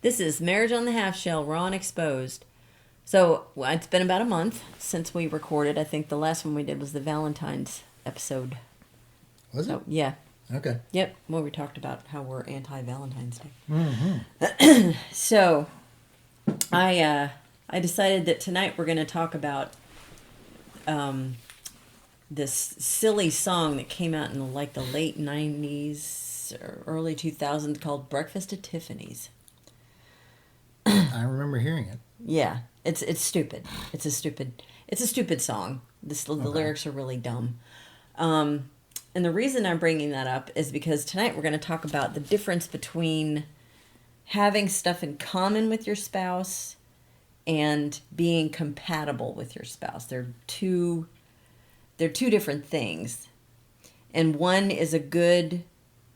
This is Marriage on the Half Shell, Raw and Exposed. So, it's been about a month since we recorded. I think the last one we did was the Valentine's episode. Was it? Yeah. Okay. Yep, where we talked about how we're anti-Valentine's Day. Mm-hmm. So, I decided that tonight we're going to talk about this silly song that came out in the late 90s or early 2000s called Breakfast at Tiffany's. I remember hearing it. Yeah, it's stupid. It's a stupid song. The lyrics are really dumb. And the reason I'm bringing that up is because tonight we're going to talk about the difference between having stuff in common with your spouse and being compatible with your spouse. They're two different things. And one is a good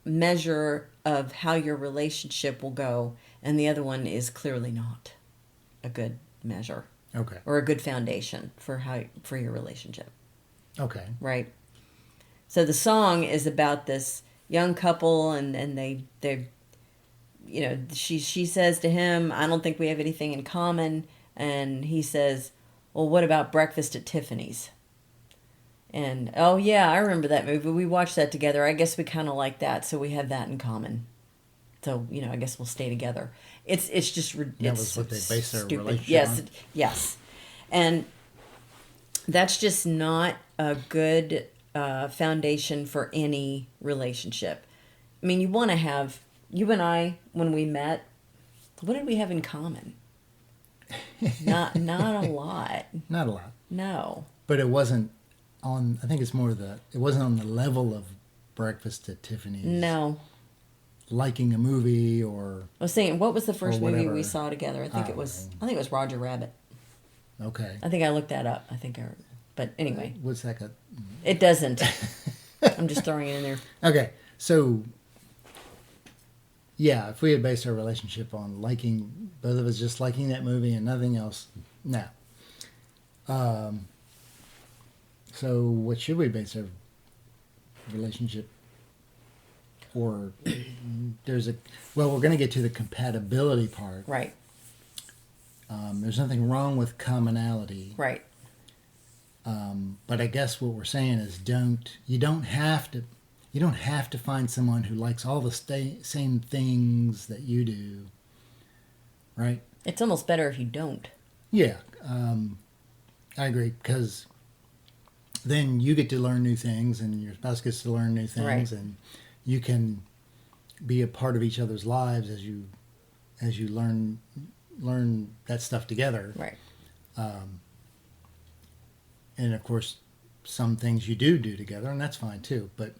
measure of how your relationship will go, and the other one is clearly not a good measure. Okay. Or a good foundation for your relationship. Okay. Right? So the song is about this young couple, and they she says to him, "I don't think we have anything in common." And he says, "Well, what about Breakfast at Tiffany's?" And, "Oh, yeah, I remember that movie. We watched that together. I guess we kind of like that, so we have that in common. So, I guess we'll stay together." It's just that was what they based their relationship yes, on? Yes. And that's just not a good foundation for any relationship. I mean, you want to have... You and I, when we met, what did we have in common? Not a lot. Not a lot. No. But it wasn't on, I think it's more it wasn't on the level of Breakfast at Tiffany's. No. Liking a movie or... I was saying, what was the first movie we saw together? I think it was Roger Rabbit. Okay. I think I looked that up. But anyway. What's that got? It doesn't. I'm just throwing it in there. Okay. So, yeah, if we had based our relationship on both of us just liking that movie and nothing else, no. So what should we base our relationship? Or we're going to get to the compatibility part. Right. There's nothing wrong with commonality. Right. But I guess what we're saying is you don't have to find someone who likes all the same things that you do. Right? It's almost better if you don't. Yeah. I agree, because then you get to learn new things and your spouse gets to learn new things, right. And you can be a part of each other's lives as you learn that stuff together. Right. And of course, some things you do together, and that's fine too. But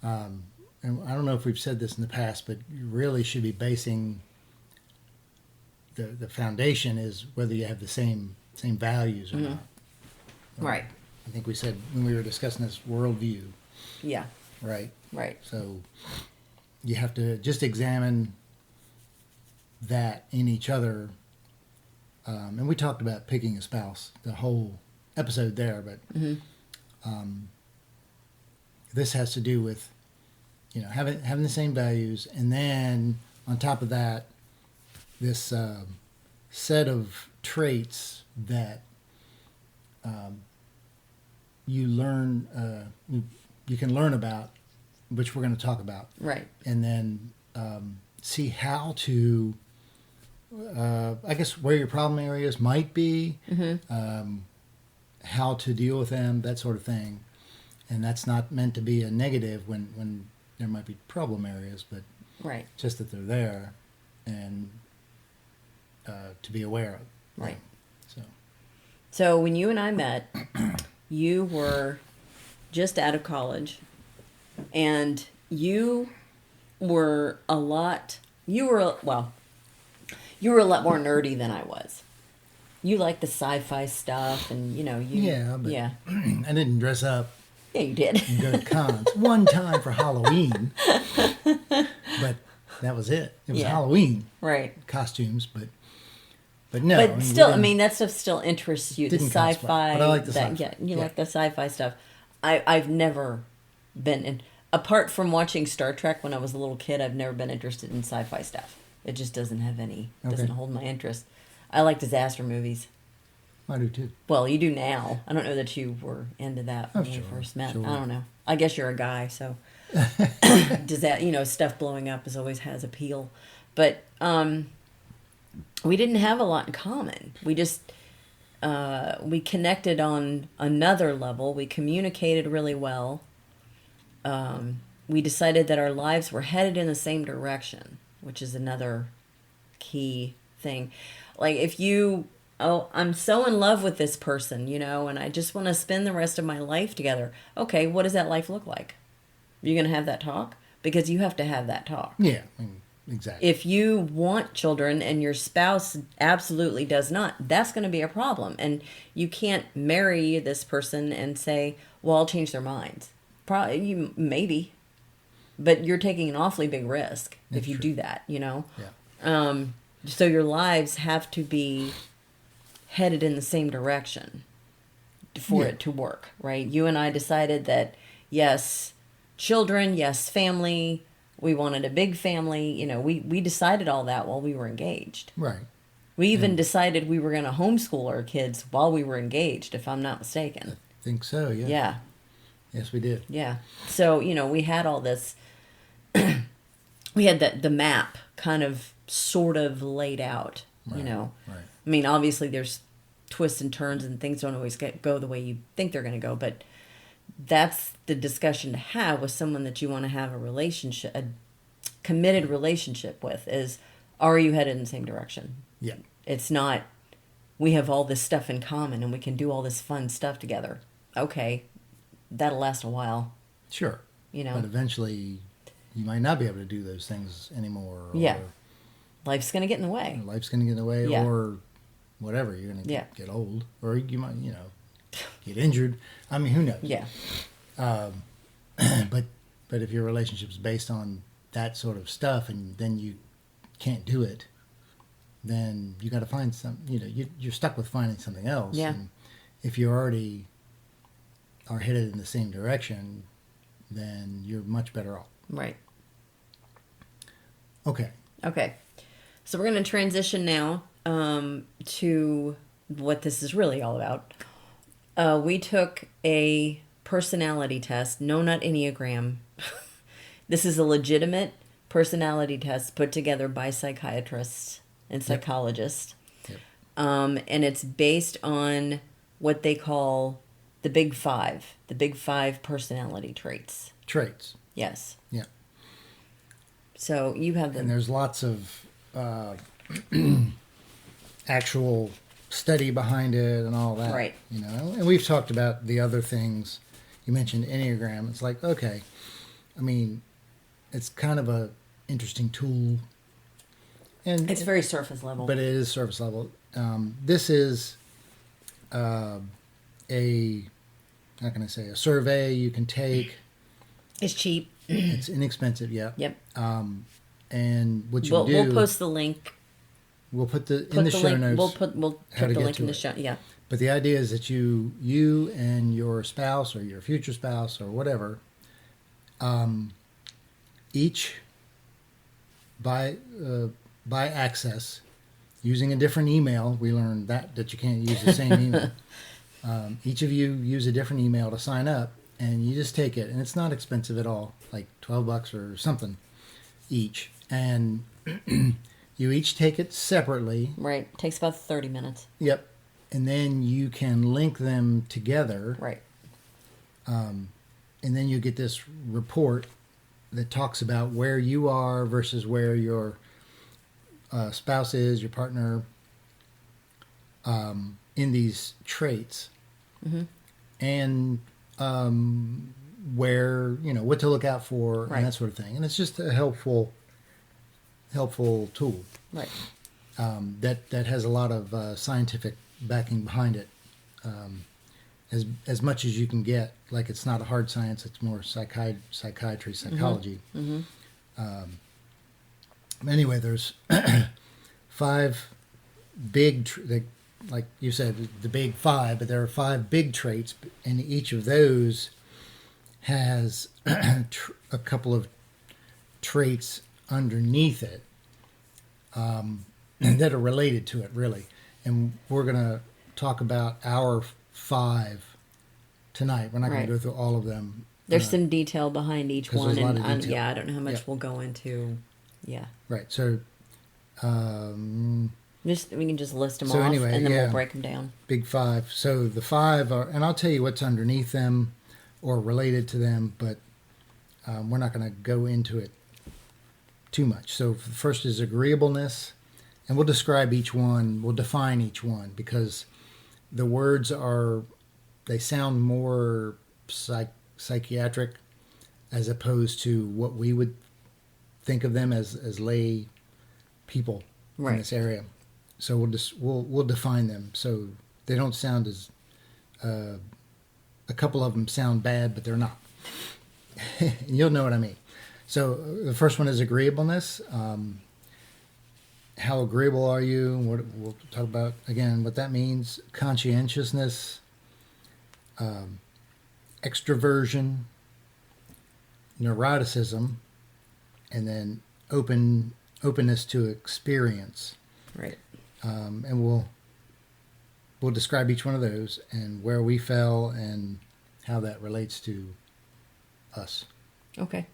and I don't know if we've said this in the past, but you really should be basing the foundation is whether you have the same values or mm-hmm. not. Right. I think we said when we were discussing this, worldview. Yeah. Right. Right. So you have to just examine that in each other. And we talked about picking a spouse, the whole episode there, but mm-hmm. This has to do with, having the same values, and then on top of that, this set of traits that you can learn about, which we're going to talk about. Right. And then see how to, I guess, where your problem areas might be, mm-hmm. How to deal with them, that sort of thing. And that's not meant to be a negative when there might be problem areas, but right. just that they're there and to be aware of. Right. So when you and I met, you were just out of college, and you were a lot more nerdy than I was. You like the sci-fi stuff, and yeah, but I didn't dress up. Yeah, you did. And go to cons one time for Halloween, but that was it. It was Halloween, right? Costumes, but no. But still, that stuff still interests you. The sci-fi, but I like the sci-fi. Yeah, you like the sci-fi stuff. I've never been in. Apart from watching Star Trek when I was a little kid, I've never been interested in sci-fi stuff. It just doesn't have any, Okay. doesn't hold my interest. I like disaster movies. I do too. Well, you do now. I don't know that you were into that when we Sure, first met. sure. I don't know. I guess you're a guy, so does that, stuff blowing up always has appeal. But we didn't have a lot in common. We just we connected on another level. We communicated really well. We decided that our lives were headed in the same direction, which is another key thing. Like if you, I'm so in love with this person, and I just want to spend the rest of my life together. Okay, what does that life look like? You're going to have that talk? Because you have to have that talk. Yeah, exactly. If you want children and your spouse absolutely does not, that's going to be a problem. And you can't marry this person and say, well, I'll change their minds. Probably, maybe. But you're taking an awfully big risk if you do that, Yeah. So your lives have to be headed in the same direction for it to work, right? You and I decided that, yes, children, yes, family. We wanted a big family. We decided all that while we were engaged. Right. We even decided we were going to homeschool our kids while we were engaged, if I'm not mistaken. I think so, yeah. Yeah. Yes, we did. Yeah. So, we had all this, we had the map kind of sort of laid out, Right. Right. Right. I mean, obviously there's twists and turns and things don't always go the way you think they're going to go, but that's the discussion to have with someone that you want to have a relationship, a committed relationship with, is, are you headed in the same direction? Yeah. It's not, we have all this stuff in common and we can do all this fun stuff together. Okay, that'll last a while. Sure. But eventually you might not be able to do those things anymore. Yeah. Life's going to get in the way. Life's going to get in the way, Yeah. or whatever. You're going to Yeah. get old, or you might, get injured. I mean, who knows? Yeah. But if your relationship's based on that sort of stuff, and then you can't do it, then you got to find some. You're stuck with finding something else. Yeah. And if you already are headed in the same direction, then you're much better off. Right. Okay. Okay. So we're going to transition now to what this is really all about. We took a personality test. No, not Enneagram. This is a legitimate personality test put together by psychiatrists and psychologists. Yep. And it's based on what they call the big five personality traits. Traits. Yes. Yeah. So you have them. And there's lots of actual study behind it and all that. Right. And we've talked about the other things. You mentioned Enneagram. It's like, okay, I mean, it's kind of a interesting tool. And It's very surface level. But it is surface level. This is how can I say, a survey you can take. It's cheap. It's inexpensive, yeah. Yep. And what you do... We'll post the link. We'll put in the show notes. We'll put the link in the show. Yeah. But the idea is that you and your spouse or your future spouse or whatever, each by access using a different email. We learned that you can't use the same email. Each of you use a different email to sign up, and you just take it, and it's not expensive at all, like $12 or something each, and you each take it separately. Right. Takes about 30 minutes. Yep. And then you can link them together. Right. And then you get this report that talks about where you are versus where your spouse is, your partner, in these traits. Mm-hmm. And where, what to look out for, Right. and that sort of thing. And it's just a helpful tool. Right. That has a lot of scientific backing behind it, as much as you can get. Like, it's not a hard science; it's more psychiatry, psychology. Mm-hmm. Anyway, there's 5 big, like you said, the big 5. But there are 5 big traits, and each of those has a couple of traits underneath it. that are related to it, really. And we're going to talk about our 5 tonight. We're not going Right. to go through all of them. There's some detail behind each 'cause one, there's a lot and of detail. yeah, I don't know how much Yeah. we'll go into. Yeah, Right. So, we can just list them So off, anyway, and then yeah. we'll break them down. big 5. So the 5 are, and I'll tell you what's underneath them or related to them, but we're not going to go into it too much. So the first is agreeableness, and we'll describe each one, we'll define each one, because the words they sound more psychiatric as opposed to what we would think of them as lay people Right. in this area. So we'll define them so they don't sound as a couple of them sound bad, but they're not. And you'll know what I mean. So the first one is agreeableness. How agreeable are you? We'll talk about again what that means. Conscientiousness, extroversion, neuroticism, and then openness to experience. Right. And we'll describe each one of those and where we fell and how that relates to us. Okay.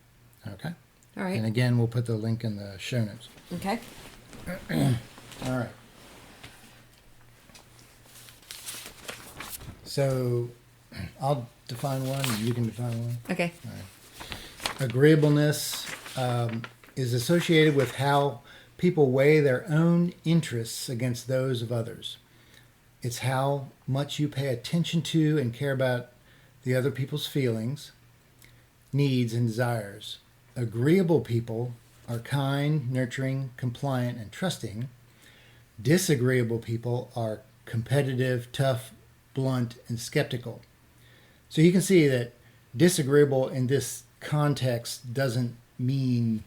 Okay. All right. And again, we'll put the link in the show notes. Okay. All right. So I'll define one and you can define one. Okay. Agreeableness is associated with how people weigh their own interests against those of others. It's how much you pay attention to and care about the other people's feelings, needs, and desires. Agreeable people are kind, nurturing, compliant, and trusting. Disagreeable people are competitive, tough, blunt, and skeptical. So you can see that disagreeable in this context doesn't mean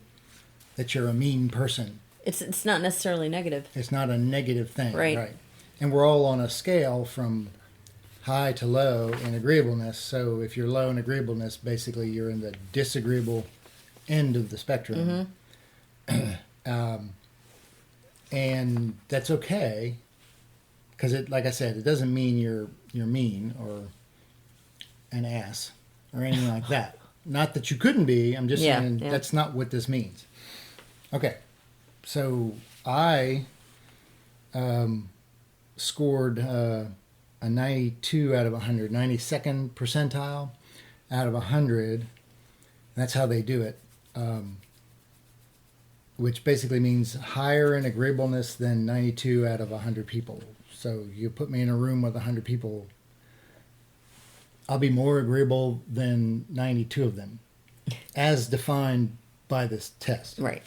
that you're a mean person. It's not necessarily negative. It's not a negative thing. Right. And we're all on a scale from high to low in agreeableness. So if you're low in agreeableness, basically you're in the disagreeable end of the spectrum. And that's okay, because it, like I said, it doesn't mean you're mean or an ass or anything like that. Not that you couldn't be. I'm just saying that's not what this means. Okay, so I scored a 92 out of 100, 92nd percentile out of 100. That's how they do it, which basically means higher in agreeableness than 92 out of 100 people. So you put me in a room with 100 people, I'll be more agreeable than 92 of them, as defined by this test. Right.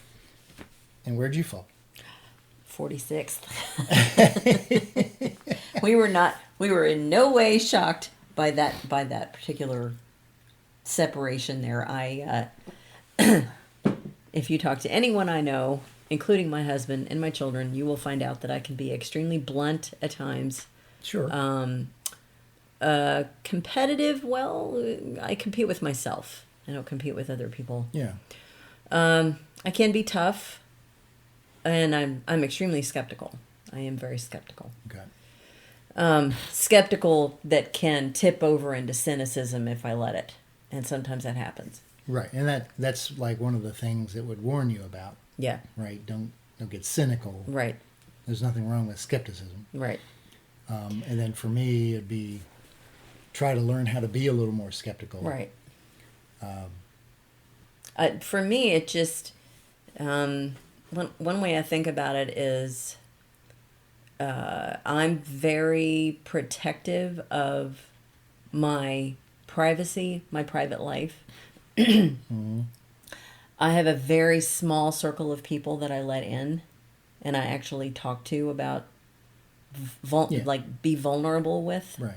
And where'd you fall? 46th. We were in no way shocked by that particular separation there. If you talk to anyone I know, including my husband and my children, you will find out that I can be extremely blunt at times. Sure. Competitive, well, I compete with myself. I don't compete with other people. Yeah. I can be tough, and I'm extremely skeptical. I am very skeptical. Okay. Skeptical that can tip over into cynicism if I let it, and sometimes that happens. Right, and that's like one of the things that would warn you about. Yeah. Right. Don't get cynical. Right. There's nothing wrong with skepticism. Right. And then for me, it'd be try to learn how to be a little more skeptical. Right. For me, it just one way I think about it is I'm very protective of my privacy, my private life. Mm-hmm. I have a very small circle of people that I let in, and I actually talk to about be vulnerable with. Right.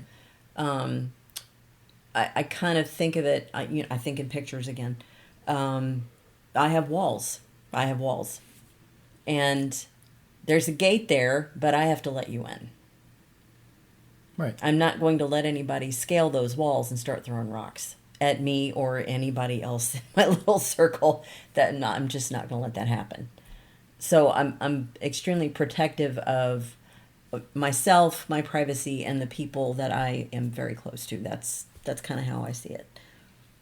I kind of think of it. I think in pictures again. I have walls. And there's a gate there, but I have to let you in. Right. I'm not going to let anybody scale those walls and start throwing rocks at me or anybody else in my little circle. I'm just not going to let that happen. So I'm extremely protective of myself, my privacy, and the people that I am very close to. That's kind of how I see it.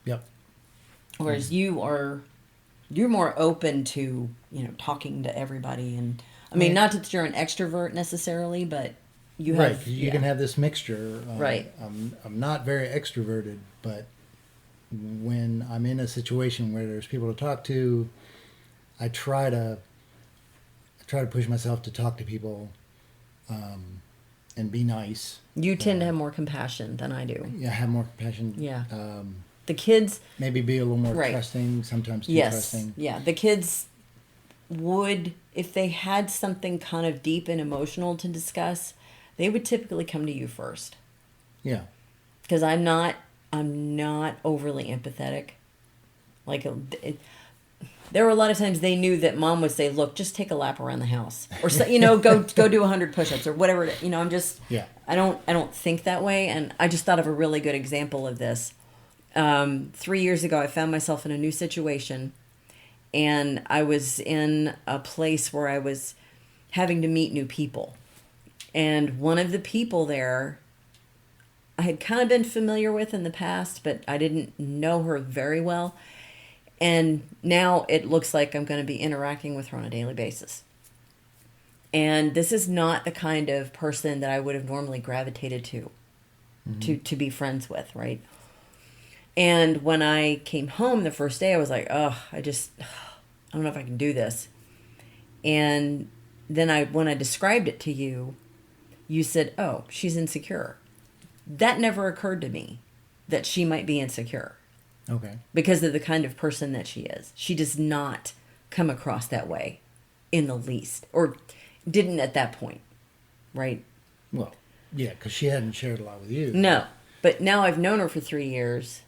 Yep. Whereas you're more open to, talking to everybody, and I mean, not that you're an extrovert necessarily, but you have, right. 'Cause you can have this mixture. Right. I'm not very extroverted, but when I'm in a situation where there's people to talk to, I try to push myself to talk to people, and be nice. You tend to have more compassion than I do. Yeah, have more compassion. Yeah. The kids Maybe be a little more Right. trusting. Sometimes too Yes. trusting. Yeah. The kids would, if they had something kind of deep and emotional to discuss, they would typically come to you first. Yeah. Because I'm not overly empathetic. Like, there were a lot of times they knew that mom would say, "Look, just take a lap around the house," or so, go do 100 push-ups or whatever. I'm just, Yeah. I don't think that way. And I just thought of a really good example of this. 3 years ago, I found myself in a new situation, and I was in a place where I was having to meet new people. And one of the people there, I had kind of been familiar with in the past, but I didn't know her very well. And now it looks like I'm going to be interacting with her on a daily basis. And this is not the kind of person that I would have normally gravitated to, to be friends with, right? And when I came home the first day, I was like, I don't know if I can do this. And then when I described it to you, you said, "Oh, she's insecure." That never occurred to me, that she might be insecure. Okay. Because of the kind of person that she is. She does not come across that way in the least. Or didn't at that point, right? Well, yeah, because she hadn't shared a lot with you. No. But now I've known her for 3 years,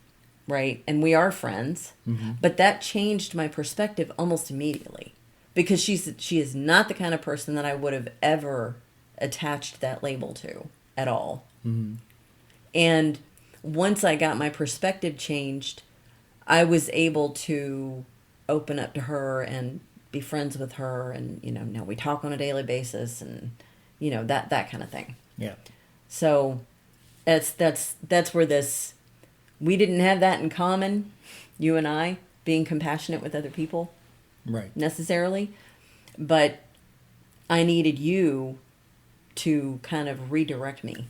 right? And we are friends. Mm-hmm. But that changed my perspective almost immediately. Because she is not the kind of person that I would have ever attached that label to at all. Mm-hmm. And once I got my perspective changed, I was able to open up to her and be friends with her. And, now we talk on a daily basis and, that kind of thing. Yeah. So that's where we didn't have that in common, you and I, being compassionate with other people. Right. Necessarily. But I needed you to kind of redirect me.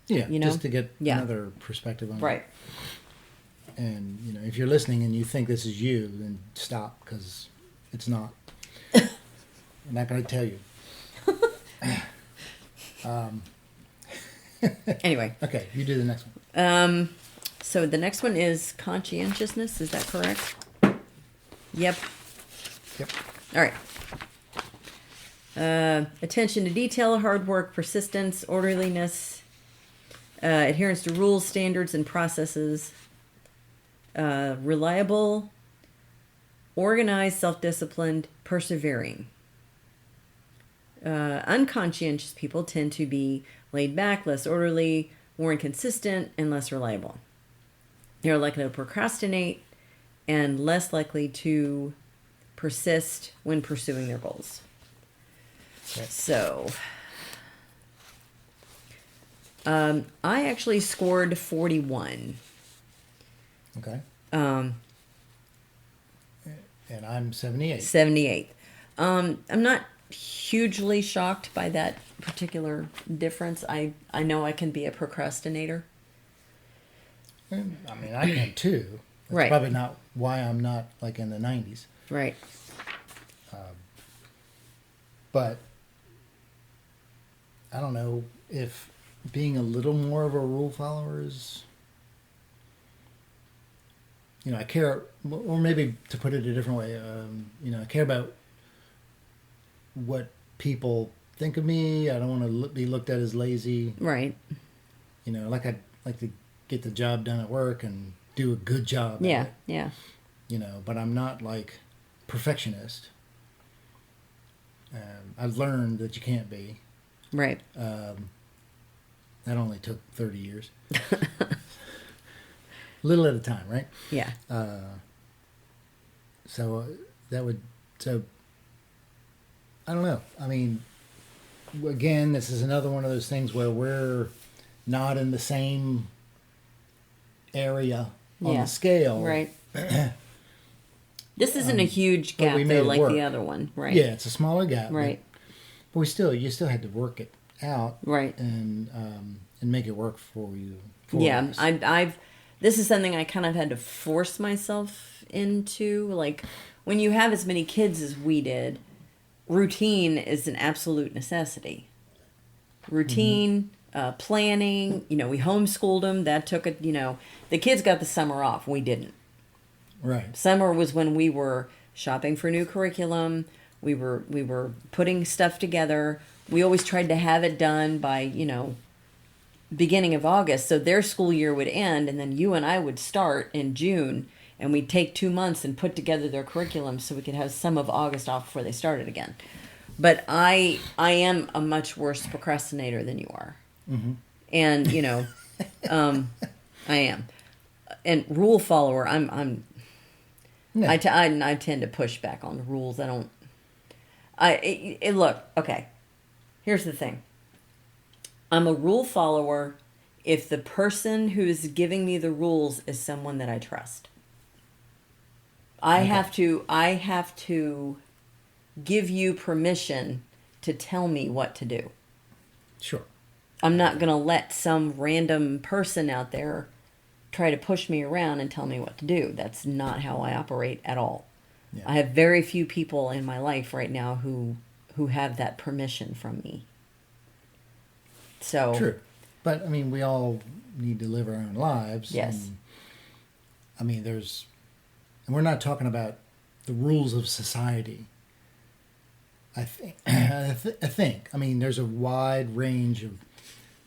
Yeah, just to get another perspective on it. Right. And, if you're listening and you think this is you, then stop, because it's not. I'm not going to tell you. Anyway. Okay, you do the next one. So the next one is conscientiousness. Is that correct? Yep. Yep. All right. Attention to detail, hard work, persistence, orderliness, adherence to rules, standards, and processes, reliable, organized, self-disciplined, persevering. Unconscientious people tend to be laid back, less orderly, more inconsistent, and less reliable. They're likely to procrastinate and less likely to persist when pursuing their goals. Okay. So, I actually scored 41. Okay. Um, and I'm 78. 78. I'm not hugely shocked by that particular difference. I know I can be a procrastinator. I mean, I can too. That's Right. probably not why I'm not like in the 90s. Right. But I don't know if being a little more of a rule follower is, I care, or maybe to put it a different way, I care about what people think of me. I don't want to be looked at as lazy. Right. I'd like to get the job done at work and do a good job. Yeah. At it, Yeah. But I'm not like perfectionist. I've learned that you can't be. Right. That only took 30 years. Little at a time, right? Yeah. So that would So, I don't know. I mean, again, this is another one of those things where we're not in the same area on the scale. Right. This isn't a huge gap, though, like the other one. Right. Yeah, it's a smaller gap. Right. But you still had to work it out. Right. And make it work for you. This is something I kind of had to force myself into. Like, when you have as many kids as we did, routine is an absolute necessity. Routine, planning, we homeschooled them. That took the kids got the summer off. We didn't. Right. Summer was when we were shopping for new curriculum. We were putting stuff together. We always tried to have it done by, beginning of August. So their school year would end, and then you and I would start in June, and we'd take 2 months and put together their curriculum so we could have some of August off before they started again. But I am a much worse procrastinator than you are. Mm-hmm. And, I am. And rule follower, no. I tend to push back on the rules. Look, okay. Here's the thing. I'm a rule follower if the person who's giving me the rules is someone that I trust. I have to give you permission to tell me what to do. Sure. I'm not going to let some random person out there try to push me around and tell me what to do. That's not how I operate at all. Yeah. I have very few people in my life right now who have that permission from me. So true. But I mean, we all need to live our own lives. Yes. And, I mean, and we're not talking about the rules of society. I think. I mean, there's a wide range of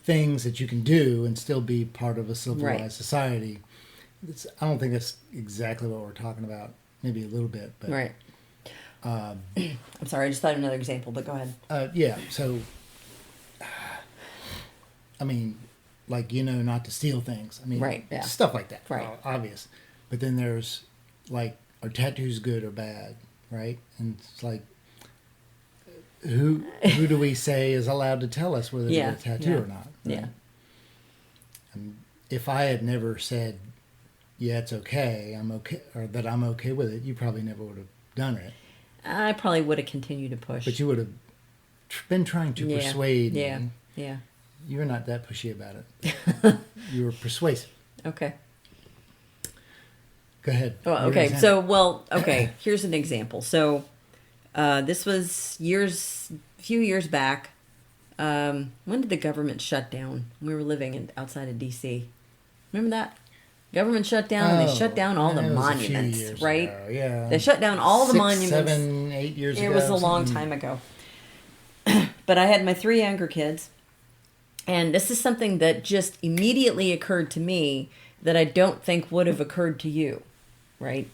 things that you can do and still be part of a civilized society. I don't think that's exactly what we're talking about. Maybe a little bit, but right. I'm sorry, I just thought of another example, but go ahead. Yeah. So, I mean, like, not to steal things. I mean, right. Yeah. Stuff like that. Right. Obvious. But then there's like, are tattoos good or bad? Right. And it's like, who do we say is allowed to tell us whether to get a tattoo or not? Right? Yeah. And if I had never said, yeah, it's okay, I'm okay, or that I'm okay with it, you probably never would have done it. I probably would have continued to push. But you would have been trying to persuade me. Yeah. You're not that pushy about it. You were persuasive. Okay. Go ahead. Well, okay. So, here's an example. So, this was a few years back. When did the government shut down? We were living outside of D.C. Remember that? Government shut down, and they shut down all the monuments, right? Ago, yeah. They shut down all the monuments. 7, 8 years ago. It was a long time ago. But I had my 3 younger kids, and this is something that just immediately occurred to me that I don't think would have occurred to you, right?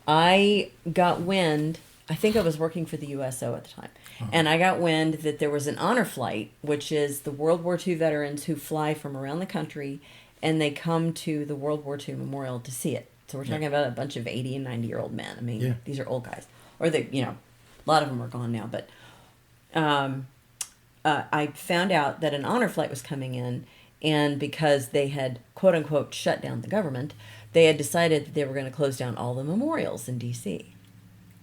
I got wind, I think I was working for the USO at the time, and I got wind that there was an honor flight, which is the World War II veterans who fly from around the country, and they come to the World War II Memorial to see it. So we're talking about a bunch of 80 and 90-year-old men. I mean, these are old guys. Or a lot of them are gone now, but I found out that an honor flight was coming in, and because they had, quote-unquote, shut down the government, they had decided that they were going to close down all the memorials in D.C.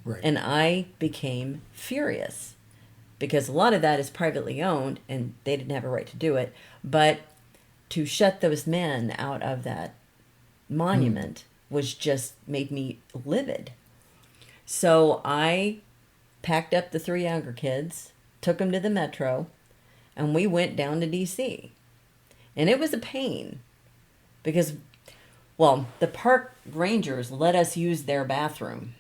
Right. And I became furious, because a lot of that is privately owned, and they didn't have a right to do it, but to shut those men out of that monument was just made me livid. So I packed up the 3 younger kids, took them to the metro, and we went down to D.C. And it was a pain because, the park rangers let us use their bathroom.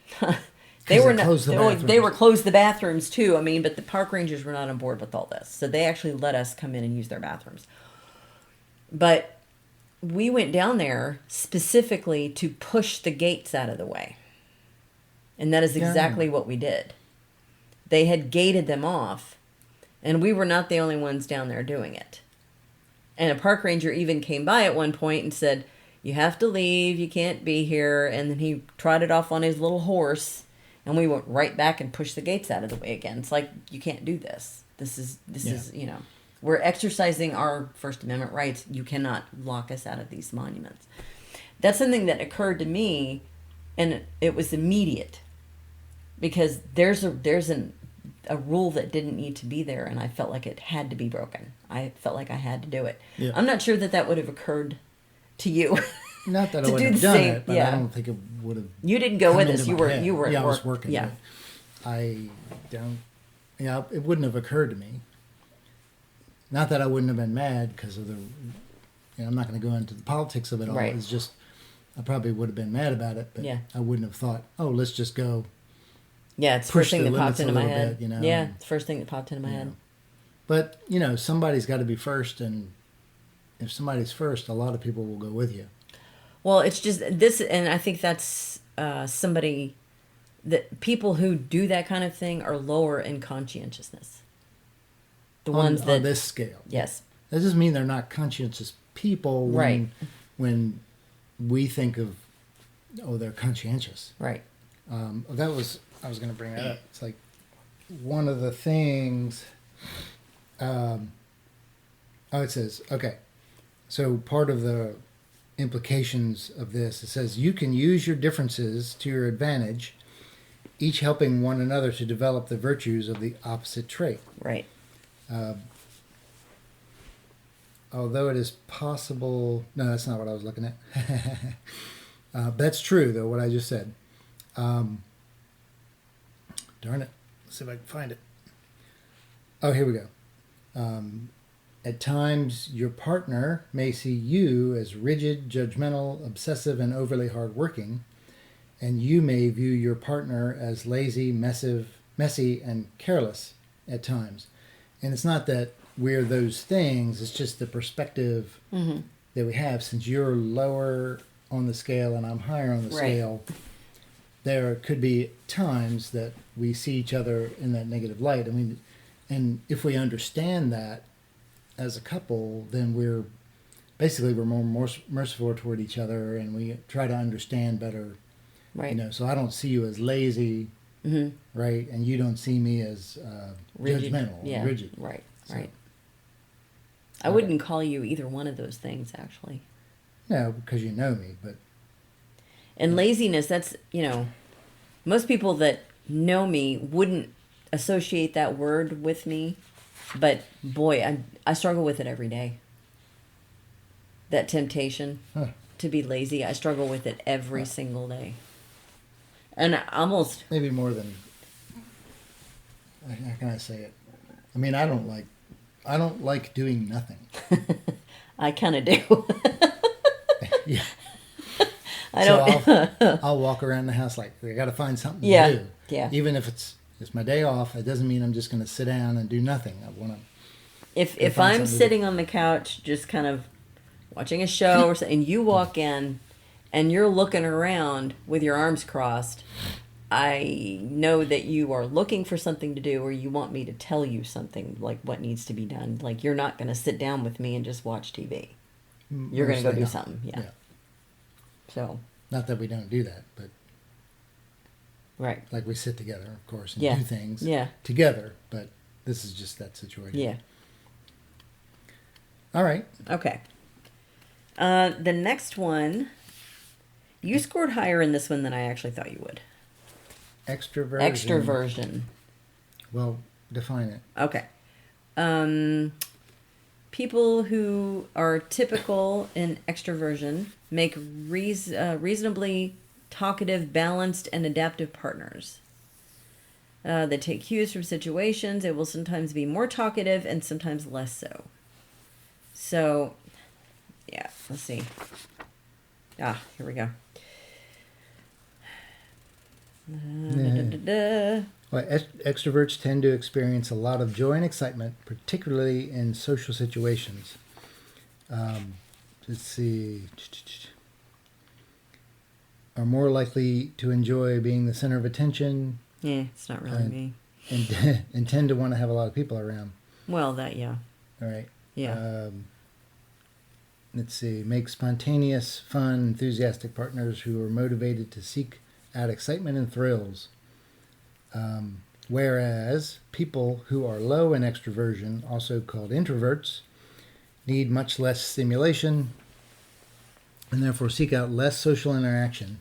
They were closed the bathrooms too. I mean, but the park rangers were not on board with all this. So they actually let us come in and use their bathrooms. But we went down there specifically to push the gates out of the way. And that is exactly what we did. They had gated them off, and we were not the only ones down there doing it. And a park ranger even came by at one point and said, "You have to leave, you can't be here." And then he trotted off on his little horse, And we went right back and pushed the gates out of the way again. It's like, you can't do this. This is, we're exercising our First Amendment rights. You cannot lock us out of these monuments. That's something that occurred to me, and it was immediate. Because there's a rule that didn't need to be there, and I felt like it had to be broken. I felt like I had to do it. Yeah. I'm not sure that would have occurred to you. Not that I would have done it, but I don't think it would have. You didn't go with us. You were at work. I was working. Yeah. I don't. Yeah, it wouldn't have occurred to me. Not that I wouldn't have been mad because of the. I'm not going to go into the politics of it all. Right. It's just I probably would have been mad about it, but I wouldn't have thought, oh, let's just go. Yeah, it's the first thing that popped into my head. Yeah, it's the first thing that popped into my head. But somebody's got to be first, and if somebody's first, a lot of people will go with you. Well, it's just this, and I think that's somebody that people who do that kind of thing are lower in conscientiousness. The ones that on this scale. Yes. That doesn't mean they're not conscientious people. When we think of, they're conscientious. Right. I was going to bring that up. It's like one of the things. It says, okay. So part of the implications of this, it says you can use your differences to your advantage, each helping one another to develop the virtues of the opposite trait. Right. Although it is possible, no, that's not what I was looking at. That's true, though, what I just said. Darn it. Let's see if I can find it. Oh, here we go. At times, your partner may see you as rigid, judgmental, obsessive, and overly hardworking, and you may view your partner as lazy, messy, and careless at times. And it's not that we're those things, it's just the perspective that we have. Since you're lower on the scale and I'm higher on the scale, there could be times that we see each other in that negative light. I mean, and if we understand that as a couple, then we're more merciful toward each other, and we try to understand better. Right. So I don't see you as lazy, right, and you don't see me as judgmental, rigid. Right. Right. I wouldn't call you either one of those things, actually. No, because you know me, but. And laziness, that's, most people that know me wouldn't associate that word with me, but boy, I struggle with it every day. That temptation to be lazy, I struggle with it every single day. And almost... Maybe more than... How can I say it? I mean, I don't like doing nothing. I kind of do. Yeah. I'll walk around the house like, I got to find something to do. Yeah. Even if it's my day off, it doesn't mean I'm just going to sit down and do nothing. I want to. If I'm sitting on the couch, just kind of watching a show or something, and you walk in, and you're looking around with your arms crossed, I know that you are looking for something to do, or you want me to tell you something, like what needs to be done. Like, you're not going to sit down with me and just watch TV. You're going to go do something. Yeah. So. Not that we don't do that, but. Right. Like we sit together, of course, and do things together, but this is just that situation. Yeah. All right. Okay. The next one, you scored higher in this one than I actually thought you would. Extroversion. Well, define it. Okay. People who are typical in extroversion make reasonably talkative, balanced, and adaptive partners. They take cues from situations. They will sometimes be more talkative and sometimes less so. So, yeah, let's see. Here we go. Well, extroverts tend to experience a lot of joy and excitement, particularly in social situations. Let's see. Are more likely to enjoy being the center of attention. Yeah, it's not really me. And tend to want to have a lot of people around. Well, yeah. All right. Yeah. Let's see. Make spontaneous, fun, enthusiastic partners who are motivated to seek out excitement and thrills. Whereas people who are low in extroversion, also called introverts, need much less stimulation and therefore seek out less social interaction,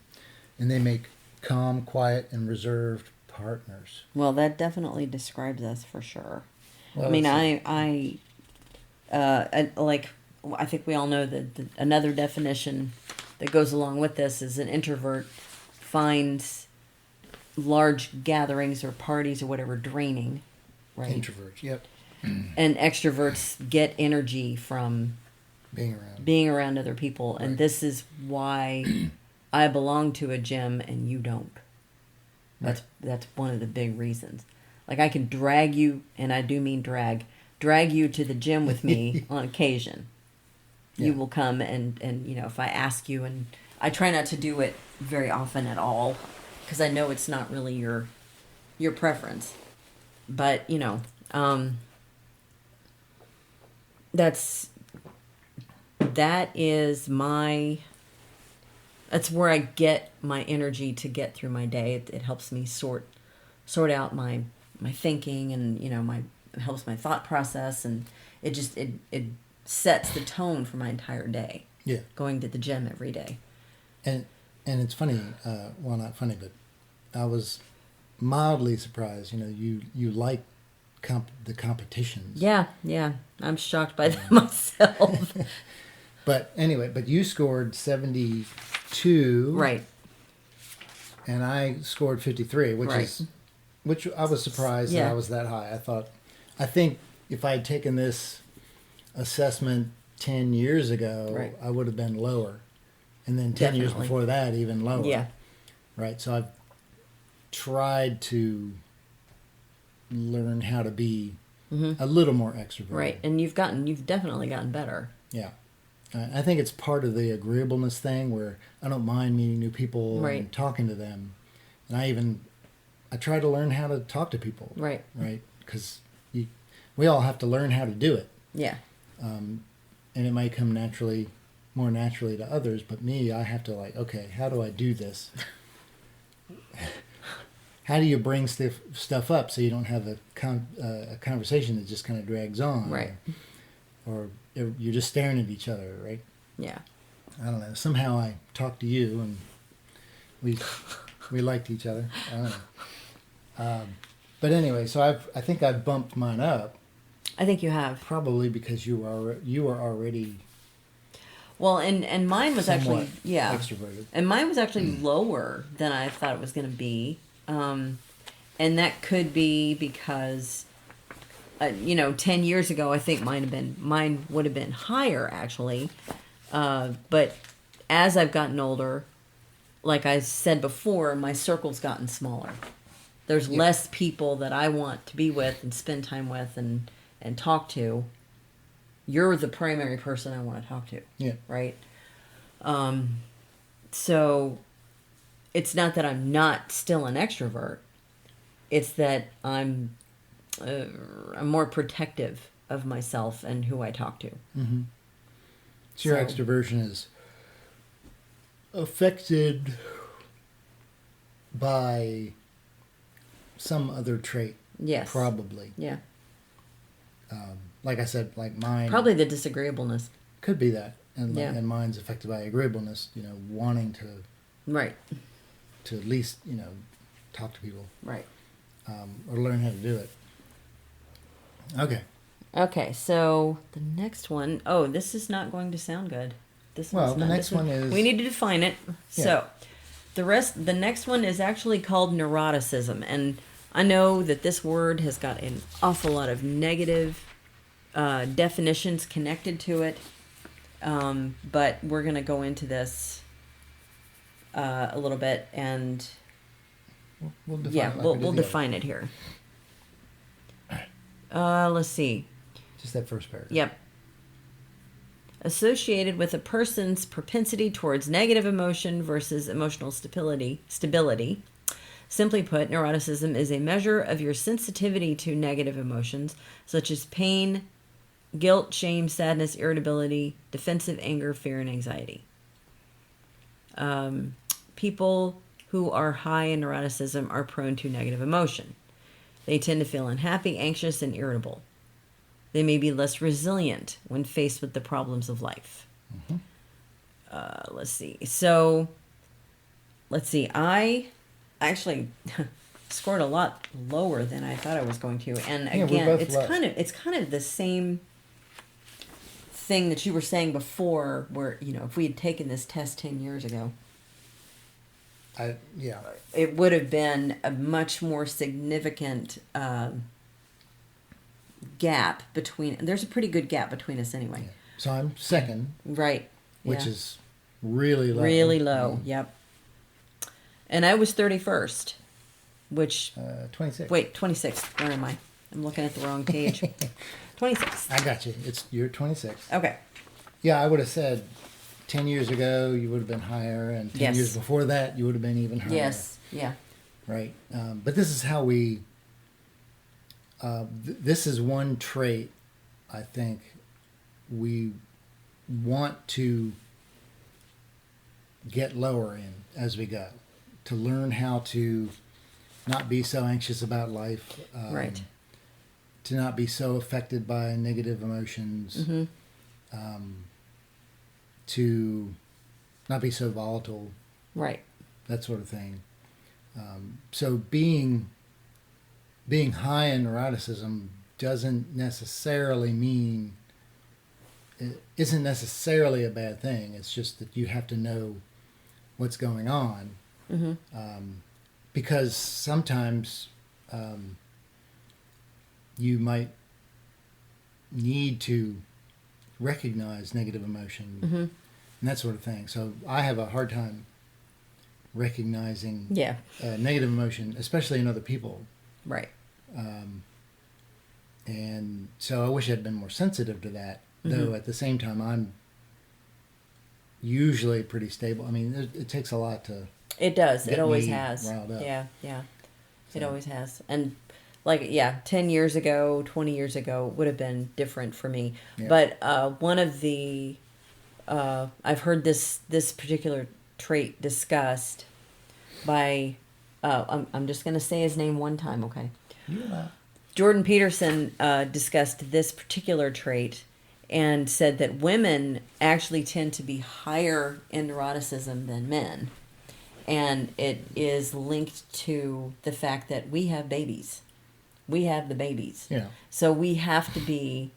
and they make calm, quiet, and reserved partners. Well, that definitely describes us for sure. Well, I mean, I think we all know that another definition that goes along with this is an introvert finds large gatherings or parties or whatever draining, right? Introverts, yep. And extroverts get energy from being around other people, and this is why I belong to a gym and you don't. That's one of the big reasons. Like, I can drag you, and I do mean drag you to the gym with me on occasion. Yeah. You will come and if I ask you, and I try not to do it very often at all, because I know it's not really your preference. But, that's where I get my energy to get through my day. It helps me sort out my thinking, and it helps my thought process, and it sets the tone for my entire day. Yeah, going to the gym every day. And it's funny, well, not funny, but I was mildly surprised. You like the competitions. Yeah, I'm shocked by that myself. But anyway, you scored 72, right? And I scored 53, which I was surprised that I was that high. I think if I had taken this assessment 10 years ago, I would have been lower, and then 10 years before that, even lower. Yeah, right. So I've tried to learn how to be a little more extroverted. Right, and you've definitely gotten better. Yeah. I think it's part of the agreeableness thing, where I don't mind meeting new people and talking to them. And I try to learn how to talk to people. Right. Right? Because we all have to learn how to do it. Yeah. And it might come more naturally to others, but me, I have to okay, how do I do this? How do you bring stuff up so you don't have a conversation that just kind of drags on? Right. Or you're just staring at each other, right? Yeah. I don't know. Somehow I talked to you and we liked each other. I don't know. But anyway, so I think I've bumped mine up. I think you have. Probably because you were already. Well, and mine was actually extroverted. And mine was actually lower than I thought it was going to be, and that could be because. 10 years ago, I think mine would have been higher, actually. But as I've gotten older, like I said before, my circle's gotten smaller. There's less people that I want to be with and spend time with and talk to. You're the primary person I want to talk to. Yeah. Right? So it's not that I'm not still an extrovert. It's that I'm more protective of myself and who I talk to. Mm-hmm. So your extroversion is affected by some other trait. Yes. Probably. Yeah. Like I said, like mine. Probably the disagreeableness. Could be that. And mine's affected by agreeableness, wanting to. Right. To at least, talk to people. Right. Or learn how to do it. Okay, so the next one. Oh, this is not going to sound good. The next one is. We need to define it. Yeah. So, the next one is actually called neuroticism, and I know that this word has got an awful lot of negative definitions connected to it, but we're going to go into this a little bit, and we'll define it here. Let's see. Just that first paragraph. Yep. Associated with a person's propensity towards negative emotion versus emotional stability. Simply put, neuroticism is a measure of your sensitivity to negative emotions, such as pain, guilt, shame, sadness, irritability, defensive anger, fear, and anxiety. People who are high in neuroticism are prone to negative emotion. They tend to feel unhappy, anxious, and irritable. They may be less resilient when faced with the problems of life. Let's see. So, let's see. I actually scored a lot lower than I thought I was going to. And again, it's kind of the same thing that you were saying before, where, you know, if we had taken this test 10 years ago, it would have been a much more significant gap between. There's a pretty good gap between us anyway. Yeah. So I'm second, right? Which is really low. Really low. Yep. And I was 31st, which 26. Wait, 26th. Where am I? I'm looking at the wrong page. 26th. I got you. You're 26. Okay. Yeah, I would have said 10 years ago you would have been higher, and 10 years before that you would have been even higher. Yes. Yeah. Right. But this is how we. This is one trait I think we want to get lower in as we go, to learn how to not be so anxious about life. Right. To not be so affected by negative emotions, to not be so volatile, right? That sort of thing. So being high in neuroticism doesn't necessarily mean, it isn't necessarily a bad thing. It's just that you have to know what's going on, because sometimes you might need to recognize negative emotion and that sort of thing. So I have a hard time recognizing negative emotion, especially in other people. Right. And so I wish I'd been more sensitive to that, though at the same time I'm usually pretty stable. I mean, it takes a lot to... It does. It always has. Riled up. Yeah. So. It always has. And 10 years ago, 20 years ago would have been different for me. Yeah. But one of the, I've heard this particular trait discussed by, I'm just going to say his name one time, okay? Yeah. Jordan Peterson discussed this particular trait and said that women actually tend to be higher in neuroticism than men. And it is linked to the fact that we have babies. We have the babies. Yeah. So we have to be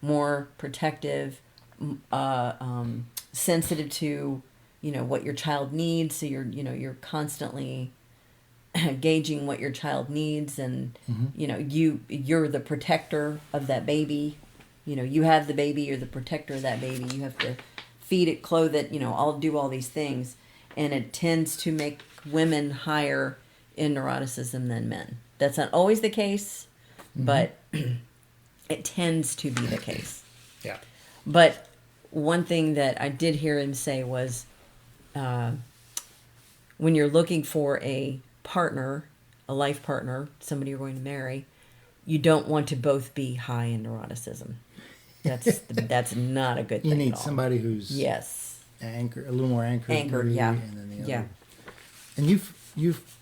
more protective, sensitive to, what your child needs. So you're constantly gauging what your child needs, and you're the protector of that baby. You have the baby, you're the protector of that baby. You have to feed it, clothe it, I'll do all these things. And it tends to make women higher in neuroticism than men. That's not always the case, but it tends to be the case. Yeah. But one thing that I did hear him say was, when you're looking for a partner, a life partner, somebody you're going to marry, you don't want to both be high in neuroticism. That's not a good thing. You need at all. somebody who's a little more anchored, yeah, and then the other. Yeah. And you've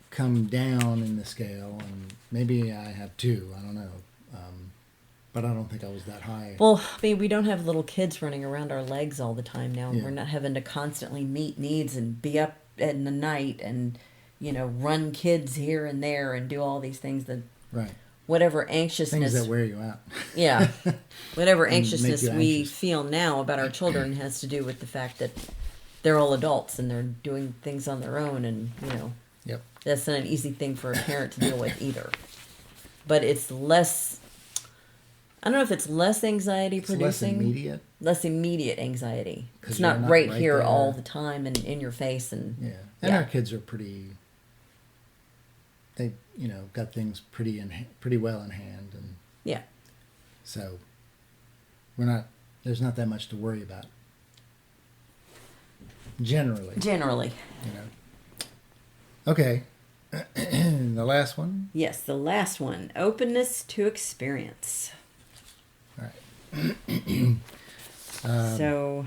come down in the scale, and maybe I have too. I don't know, but I don't think I was that high. Well, we don't have little kids running around our legs all the time now. Yeah. We're not having to constantly meet needs and be up in the night and run kids here and there and do all these things that right. Whatever anxiousness... Things that wear you out. Yeah. Whatever anxiousness we anxious. feel now about our children has to do with the fact that they're all adults and they're doing things on their own, and, Yep. that's not an easy thing for a parent to deal with either. But it's less... I don't know if it's less anxiety producing. Less immediate. Less immediate anxiety. It's you're not right here there. all the time and in your face. And yeah. And our kids are pretty... They, got things pretty well in hand, and yeah. So there's not that much to worry about. Generally. Okay. The last one? Yes, the last one. Openness to experience. All right. So...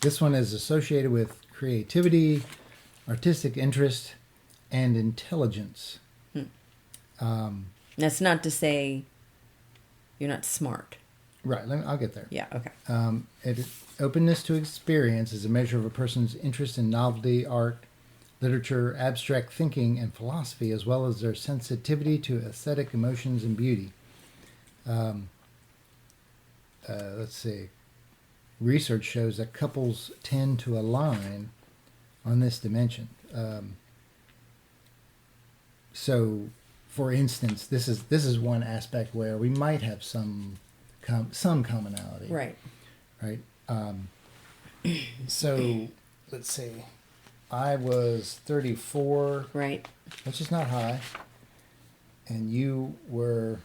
This one is associated with creativity, artistic interest, and intelligence. That's not to say you're not smart. Right, I'll get there. Yeah, okay. Openness to experience is a measure of a person's interest in novelty, art, literature, abstract thinking, and philosophy, as well as their sensitivity to aesthetic emotions and beauty. Let's see. Research shows that couples tend to align on this dimension. So, for instance, this is one aspect where we might have some commonality. Right. Right. So, let's see. I was 34. Right. Which is not high. And you were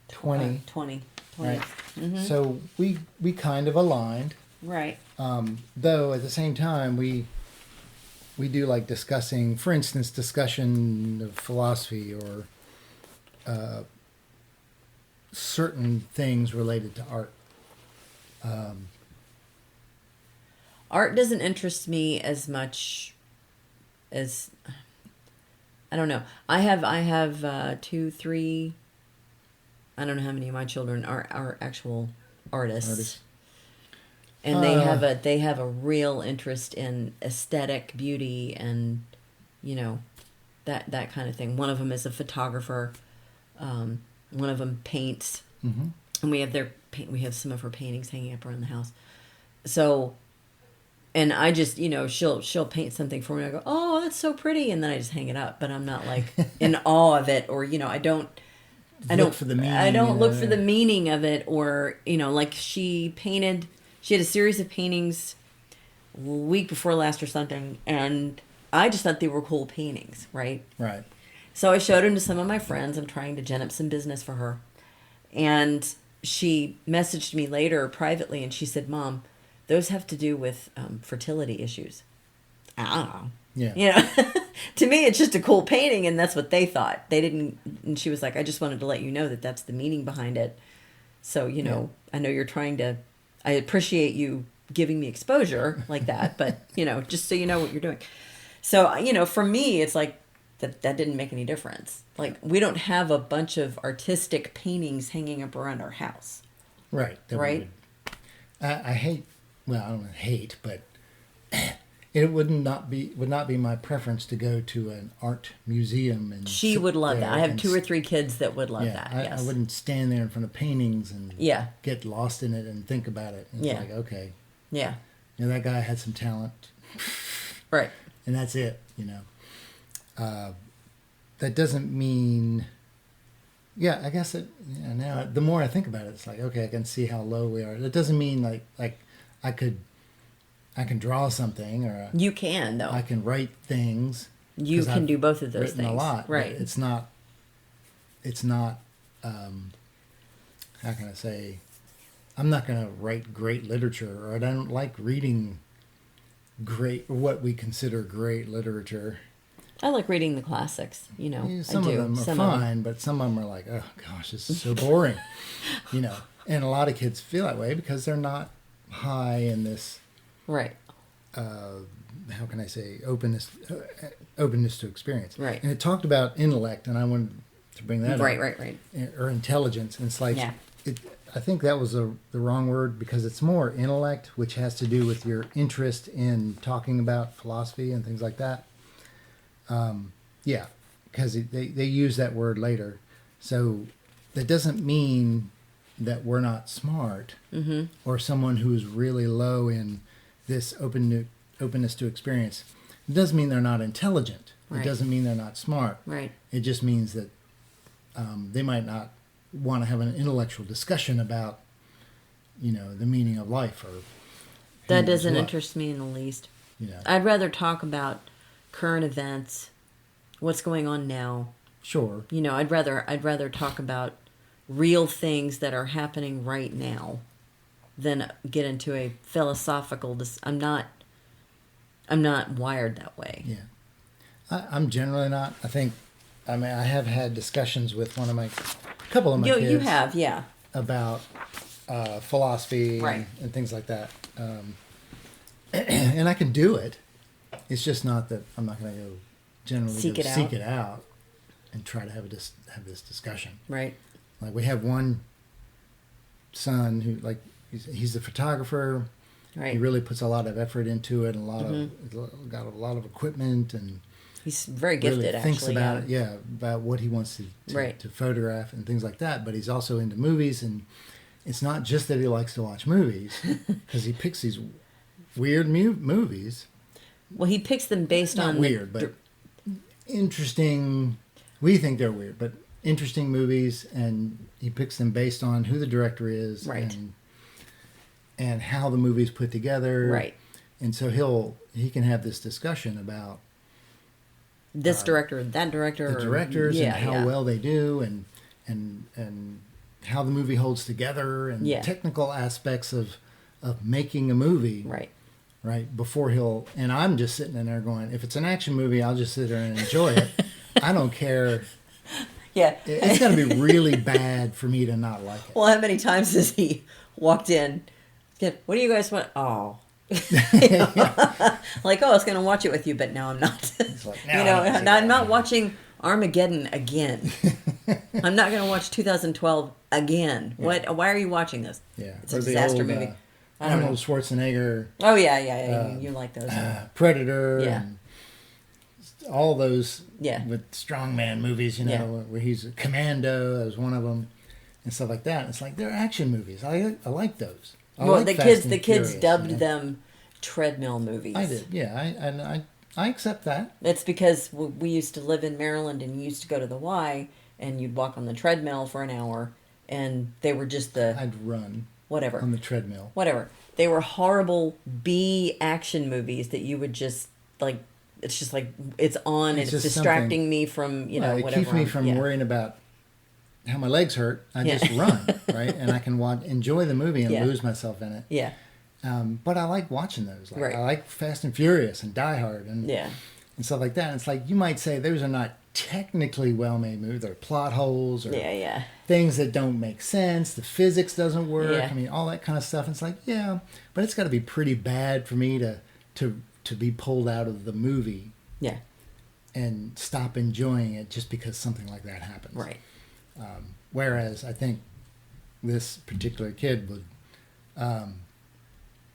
20. 20. Right. Mm-hmm. So we kind of aligned. Right. Though at the same time we do like discussing, for instance, discussion of philosophy or certain things related to art. Art doesn't interest me as much as, I don't know. I have 2, 3. I don't know how many of my children are actual artists. And they have a real interest in aesthetic beauty and, you know, that kind of thing. One of them is a photographer. One of them paints. Mm-hmm. And we have some of her paintings hanging up around the house. So, and I just, you know, she'll paint something for me. I go, oh, that's so pretty, and then I just hang it up. But I'm not like in awe of it, or, you know, I don't look for the meaning of it, or, you know, like she had a series of paintings week before last or something, and I just thought they were cool paintings, right? Right. So I showed them to some of my friends. I'm trying to gen up some business for her. And she messaged me later privately, and she said, Mom, those have to do with fertility issues. I don't know. Yeah. You know, to me, it's just a cool painting, and that's what they thought. They didn't, and she was like, I just wanted to let you know that that's the meaning behind it. So, you know, I know you're trying to, I appreciate you giving me exposure like that, but, you know, just so you know what you're doing. So, you know, for me, it's like, that didn't make any difference. Like, we don't have a bunch of artistic paintings hanging up around our house. Right. Right? I hate, well, I don't hate, but it would not be my preference to go to an art museum and she would love that. I have 2 or 3 kids that would love that. Yes. I wouldn't stand there in front of paintings and get lost in it and think about it. It's like, okay. Yeah. You know, that guy had some talent. Right. And that's it, you know. That doesn't mean, I guess now the more I think about it, it's like, okay, I can see how low we are. That doesn't mean like I can draw something, or you can, though. I can write things. You can do both of those things. A lot, right? It's not. How can I say? I'm not going to write great literature, or I don't like reading what we consider great literature. I like reading the classics, you know. Yeah, some of them are fine, but some of them are like, oh gosh, this is so boring, you know. And a lot of kids feel that way because they're not high in this, right? How can I say, openness to experience, right? And it talked about intellect, and I wanted to bring that up, right, or intelligence. And it's like, I think that was the wrong word, because it's more intellect, which has to do with your interest in talking about philosophy and things like that. Because they use that word later. So that doesn't mean that we're not smart, mm-hmm. or someone who's really low in this openness to experience. It doesn't mean they're not intelligent. Right. It doesn't mean they're not smart. Right. It just means that they might not want to have an intellectual discussion about, you know, the meaning of life, or that doesn't interest me in the least. You know, I'd rather talk about current events, what's going on now. Sure. You know, I'd rather talk about real things that are happening right now than get into a philosophical. I'm not wired that way. Yeah, I'm generally not. I have had discussions with a couple of my kids. You have, yeah. About philosophy, right. and things like that. And I can do it. It's just not that I'm not going to go generally Seek it out and try to have this discussion. Right. Like we have one son who he's a photographer. Right. He really puts a lot of effort into it, and got a lot of equipment, and he's very gifted. Really thinks actually, about about what he wants to photograph and things like that. But he's also into movies, and it's not just that he likes to watch movies, because he picks these weird movies. Well, he picks them based not on weird, but interesting. We think they're weird, but interesting movies, and he picks them based on who the director is, right, and how the movie's put together, right. And so he can have this discussion about this director, that director, the directors, and how well they do, and how the movie holds together, and technical aspects of making a movie, right. Before and I'm just sitting in there going, if it's an action movie, I'll just sit there and enjoy it. I don't care. Yeah, it's got to be really bad for me to not like it. Well, how many times has he walked in? What do you guys want? Oh. Like, I was going to watch it with you, but now I'm not. Like, I'm not watching Armageddon again. I'm not going to watch 2012 again. Yeah. Why are you watching this? Yeah, it's a disaster movie. Arnold Schwarzenegger. Oh yeah. You like those? Predator. And all those. Yeah. With strongman movies, where he's a commando. That was one of them, and stuff like that. It's like they're action movies. I like those. The kids dubbed them treadmill movies. I did, I accept that. It's because we used to live in Maryland, and you used to go to the Y, and you'd walk on the treadmill for an hour, and they were just I'd run. Whatever. On the treadmill. Whatever. They were horrible B action movies that you would just, like, it's just like, it's on, and it's distracting me from, it whatever. It keeps me from worrying about how my legs hurt. I just run, right? And I can enjoy the movie and lose myself in it. Yeah. But I like watching those. I like Fast and Furious and Die Hard and stuff like that. And it's like, you might say those are not technically well-made movies. They're plot holes or things that don't make sense. The physics doesn't work. Yeah. I mean, all that kind of stuff. And it's like, but it's got to be pretty bad for me to be pulled out of the movie and stop enjoying it just because something like that happens. Right. Whereas I think this particular kid would,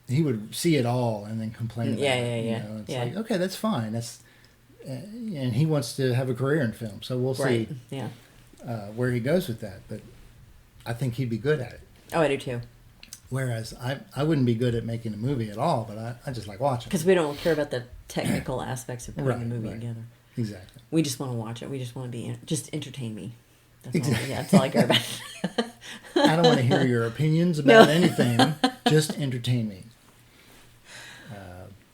he would see it all and then complain about it. It's like, okay, that's fine. That's, and he wants to have a career in film, so we'll see where he goes with that. But I think he'd be good at it. Oh, I do too. Whereas I wouldn't be good at making a movie at all, but I just like watching. Because we don't care about the technical aspects of putting a movie together. Exactly. We just want to watch it. We just want to just entertain me. That's all I care about. I don't want to hear your opinions about anything. Just entertain me.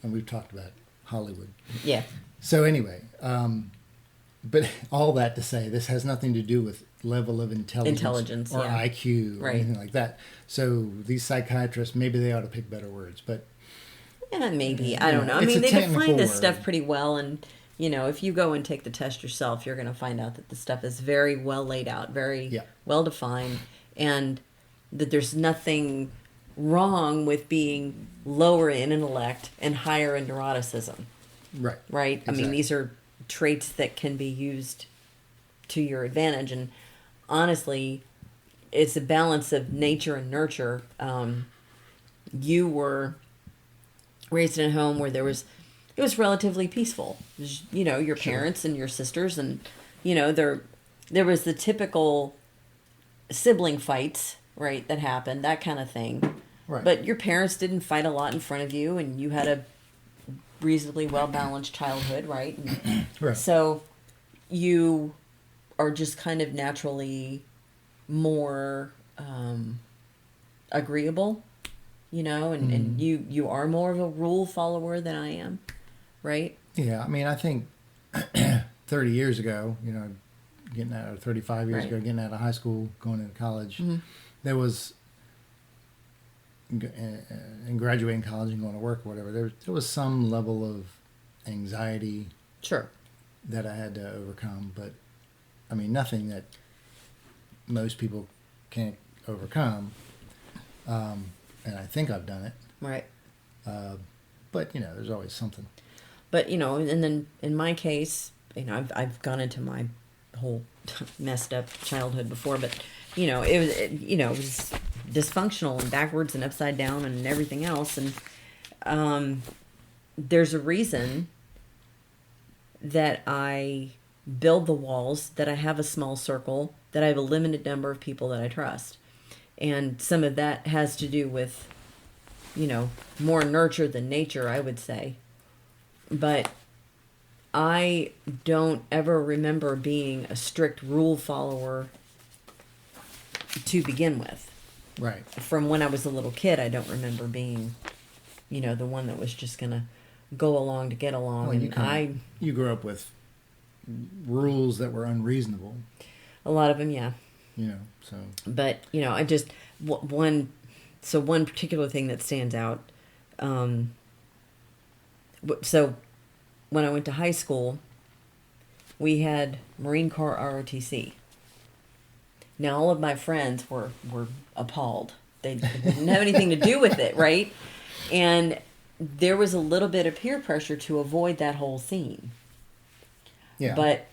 And we've talked about Hollywood. Yeah. So anyway, but all that to say, this has nothing to do with level of intelligence or IQ or anything like that. So these psychiatrists, maybe they ought to pick better words, but maybe I don't know. I mean, they define this stuff pretty well, and if you go and take the test yourself, you're going to find out that the stuff is very well laid out, very well defined, and that there's nothing wrong with being lower in intellect and higher in neuroticism. Right. Exactly. I mean, these are traits that can be used to your advantage, and honestly, it's a balance of nature and nurture. You were raised in a home where it was relatively peaceful. Your parents and your sisters, and there was the typical sibling fights, right, that happened, that kind of thing. Right. But your parents didn't fight a lot in front of you, and you had a reasonably well-balanced childhood, right? Right. So you are just kind of naturally more agreeable, and you are more of a rule follower than I am, right? Yeah, I mean, I think 30 years ago, getting out, or 35 years ago, getting out of high school, going into college, there was, and graduating college and going to work or whatever, there was some level of anxiety that I had to overcome, but I mean, nothing that most people can't overcome, and I think I've done it. Right. But, there's always something. But, and then in my case, I've gone into my whole messed up childhood before, but, it was dysfunctional and backwards and upside down and everything else. And there's a reason that I build the walls, that I have a small circle, that I have a limited number of people that I trust. And some of that has to do with, more nurture than nature, I would say. But I don't ever remember being a strict rule follower to begin with. Right. From when I was a little kid, I don't remember being, the one that was just going to go along to get along. Well, you grew up with rules that were unreasonable. A lot of them, yeah. So. But, I just, one particular thing that stands out. So when I went to high school, we had Marine Corps ROTC. Now, all of my friends were appalled. They didn't have anything to do with it, right? And there was a little bit of peer pressure to avoid that whole scene. Yeah. But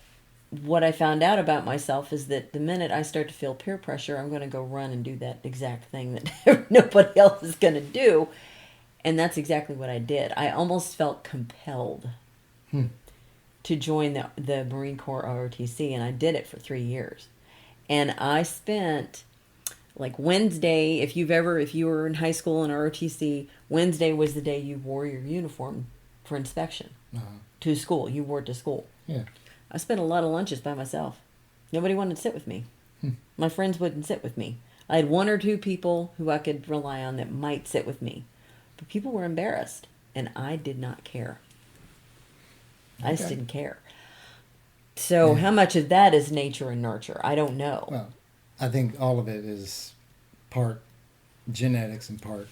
what I found out about myself is that the minute I start to feel peer pressure, I'm going to go run and do that exact thing that nobody else is going to do. And that's exactly what I did. I almost felt compelled to join the Marine Corps ROTC, and I did it for 3 years. And I spent, like, Wednesday, if you were in high school in ROTC, Wednesday was the day you wore your uniform for inspection to school. You wore it to school. Yeah. I spent a lot of lunches by myself. Nobody wanted to sit with me. My friends wouldn't sit with me. I had 1 or 2 people who I could rely on that might sit with me. But people were embarrassed, and I did not care. I just didn't care. So how much of that is nature and nurture? I don't know. Well, I think all of it is part genetics and part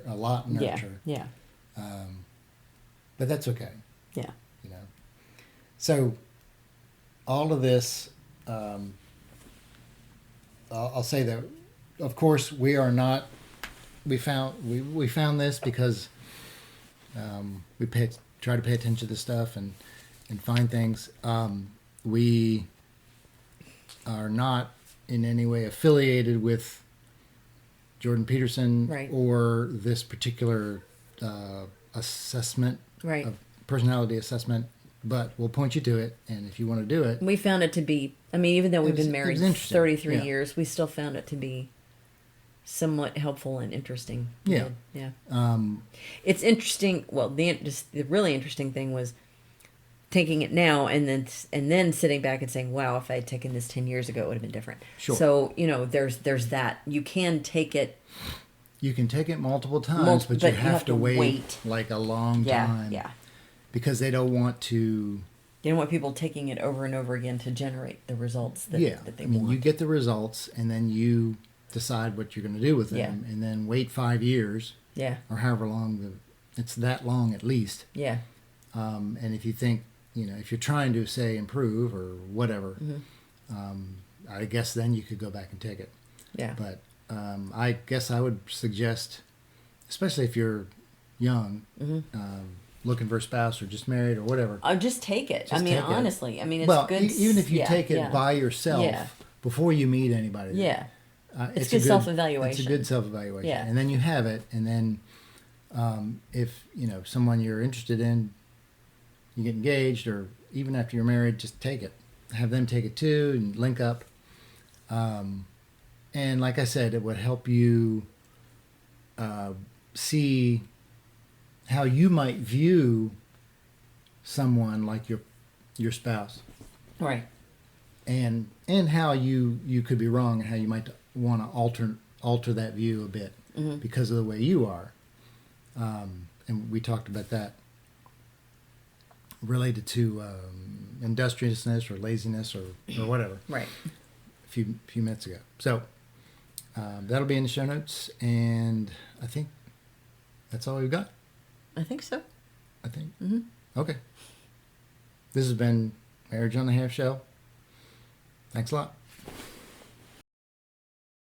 a lot nurture. Yeah. But that's okay. Yeah. So all of this, I'll say that, of course, we are not. We found this because we try to pay attention to this stuff and find things. We are not in any way affiliated with Jordan Peterson or this particular assessment, personality assessment. But we'll point you to it, and if you want to do it, we found it to be. I mean, even though we've been married 33 years, we still found it to be somewhat helpful and interesting. Yeah. It's interesting. Well, the really interesting thing was taking it now and then sitting back and saying, "Wow, if I had taken this 10 years ago, it would have been different." Sure. So there's that. You can take it. You can take it multiple times, but you have to wait like a long time. Yeah. Because they don't want to. They don't want people taking it over and over again to generate the results that they want. You get the results, and then you decide what you're going to do with them, and then wait 5 years, or however long it's that long at least. Yeah. And if you think, if you're trying to say improve or whatever, I guess then you could go back and take it. Yeah. But I guess I would suggest, especially if you're young, looking for a spouse or just married or whatever. I'll just take it. Honestly, it's good. Even if you take it by yourself before you meet anybody. Yeah. It's good self-evaluation. It's a good self-evaluation. Yeah. And then you have it, and then if, someone you're interested in, you get engaged, or even after you're married, just take it. Have them take it too and link up. And like I said, it would help you see how you might view someone like your spouse, right? And how you could be wrong, and how you might want to alter that view a bit because of the way you are. And we talked about that related to industriousness or laziness or whatever, right? A few minutes ago. So that'll be in the show notes, and I think that's all we've got. I think so. I think. Okay. This has been Marriage on the Half Shell. Thanks a lot.